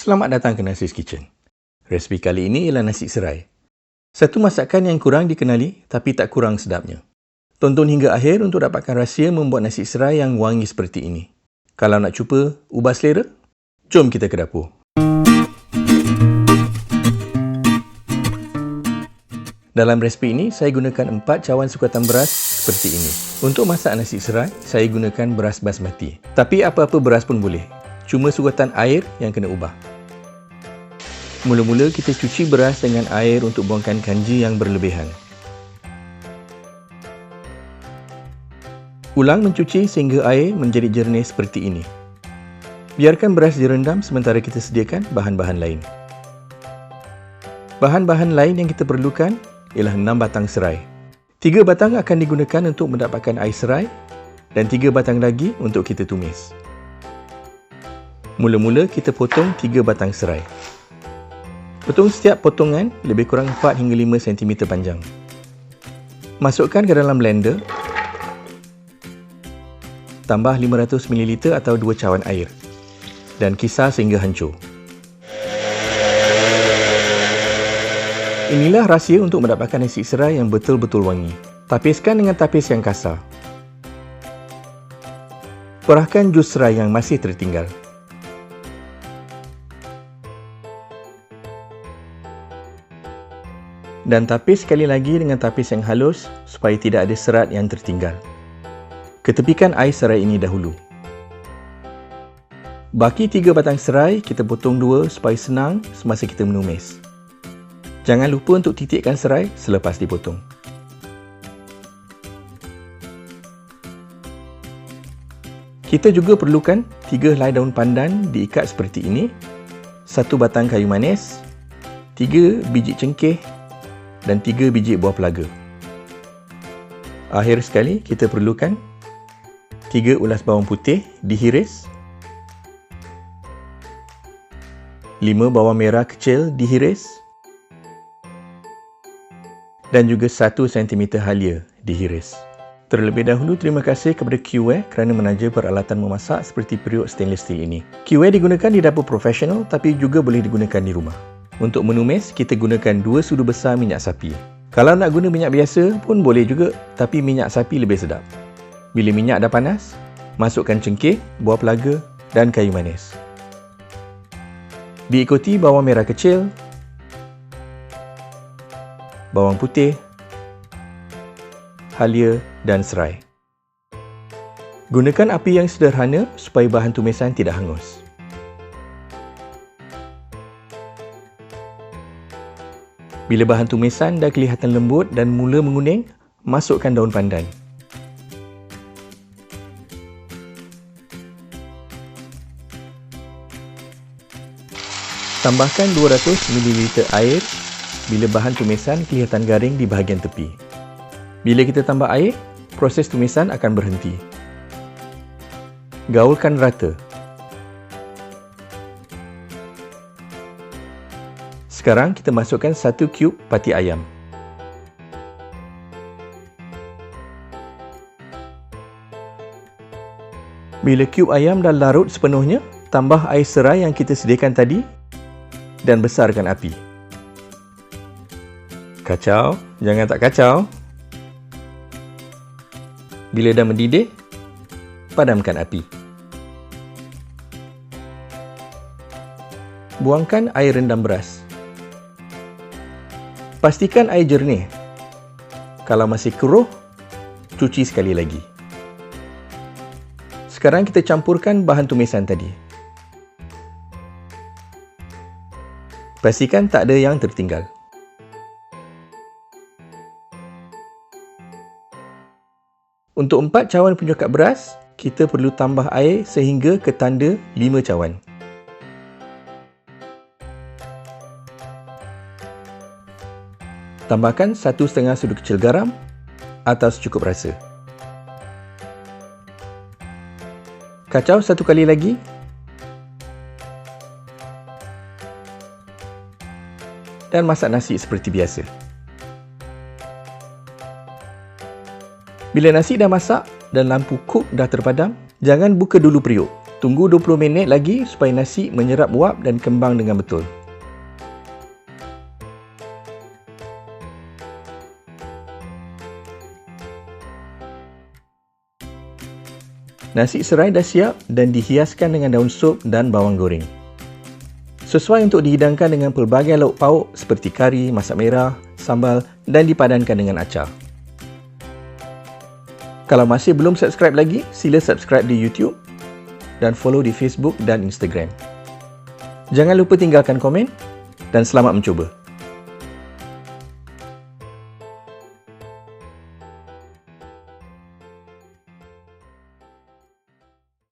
Selamat datang ke Nasi's Kitchen. Resipi kali ini ialah nasi serai. Satu masakan yang kurang dikenali tapi tak kurang sedapnya. Tonton hingga akhir untuk dapatkan rahsia membuat nasi serai yang wangi seperti ini. Kalau nak cuba ubah selera, jom kita ke dapur. Dalam resipi ini, saya gunakan 4 cawan sukatan beras seperti ini. Untuk masak nasi serai, saya gunakan beras basmati. Tapi apa-apa beras pun boleh. Cuma sukatan air yang kena ubah. Mula-mula kita cuci beras dengan air untuk buangkan kanji yang berlebihan. Ulang mencuci sehingga air menjadi jernih seperti ini. Biarkan beras direndam sementara kita sediakan bahan-bahan lain. Bahan-bahan lain yang kita perlukan ialah 6 batang serai. 3 batang akan digunakan untuk mendapatkan air serai dan 3 batang lagi untuk kita tumis. Mula-mula kita potong 3 batang serai. Potong setiap potongan lebih kurang 4 hingga 5 cm panjang. Masukkan ke dalam blender. Tambah 500 ml atau 2 cawan air. Dan kisar sehingga hancur. Inilah rahsia untuk mendapatkan nasi serai yang betul-betul wangi. Tapiskan dengan tapis yang kasar. Perahkan jus serai yang masih tertinggal. Dan tapis sekali lagi dengan tapis yang halus supaya tidak ada serat yang tertinggal. Ketepikan air serai ini dahulu. Baki 3 batang serai, kita potong 2 supaya senang semasa kita menumis. Jangan lupa untuk titikkan serai selepas dipotong. Kita juga perlukan 3 helai daun pandan diikat seperti ini, 1 batang kayu manis, 3 biji cengkeh dan 3 biji buah pelaga. Akhir sekali, kita perlukan 3 ulas bawang putih dihiris, 5 bawang merah kecil dihiris dan juga 1 cm halia dihiris. Terlebih dahulu, terima kasih kepada Q-Ware kerana menaja peralatan memasak seperti periuk stainless steel ini. Q-Ware digunakan di dapur profesional tapi juga boleh digunakan di rumah. Untuk menumis, kita gunakan 2 sudu besar minyak sapi. Kalau nak guna minyak biasa pun boleh juga, tapi minyak sapi lebih sedap. Bila minyak dah panas, masukkan cengkeh, buah pelaga dan kayu manis. Diikuti bawang merah kecil, bawang putih, halia dan serai. Gunakan api yang sederhana supaya bahan tumisan tidak hangus. Bila bahan tumisan dah kelihatan lembut dan mula menguning, masukkan daun pandan. Tambahkan 200 ml air bila bahan tumisan kelihatan garing di bahagian tepi. Bila kita tambah air, proses tumisan akan berhenti. Gaulkan rata. Sekarang kita masukkan 1 cube pati ayam. Bila cube ayam dah larut sepenuhnya, tambah air serai yang kita sediakan tadi dan besarkan api. Kacau, jangan tak kacau. Bila dah mendidih, padamkan api. Buangkan air rendam beras. Pastikan air jernih. Kalau masih keruh, cuci sekali lagi. Sekarang kita campurkan bahan tumisan tadi. Pastikan tak ada yang tertinggal. Untuk 4 cawan penyukat beras, kita perlu tambah air sehingga ke tanda 5 cawan. Tambahkan 1,5 sudu kecil garam atau secukup rasa. Kacau 1 kali lagi. Dan masak nasi seperti biasa. Bila nasi dah masak dan lampu cook dah terpadam, jangan buka dulu periuk. Tunggu 20 minit lagi supaya nasi menyerap wap dan kembang dengan betul. Nasi serai dah siap dan dihiaskan dengan daun sup dan bawang goreng. Sesuai untuk dihidangkan dengan pelbagai lauk pauk seperti kari, masak merah, sambal dan dipadankan dengan acar. Kalau masih belum subscribe lagi, sila subscribe di YouTube dan follow di Facebook dan Instagram. Jangan lupa tinggalkan komen dan selamat mencuba.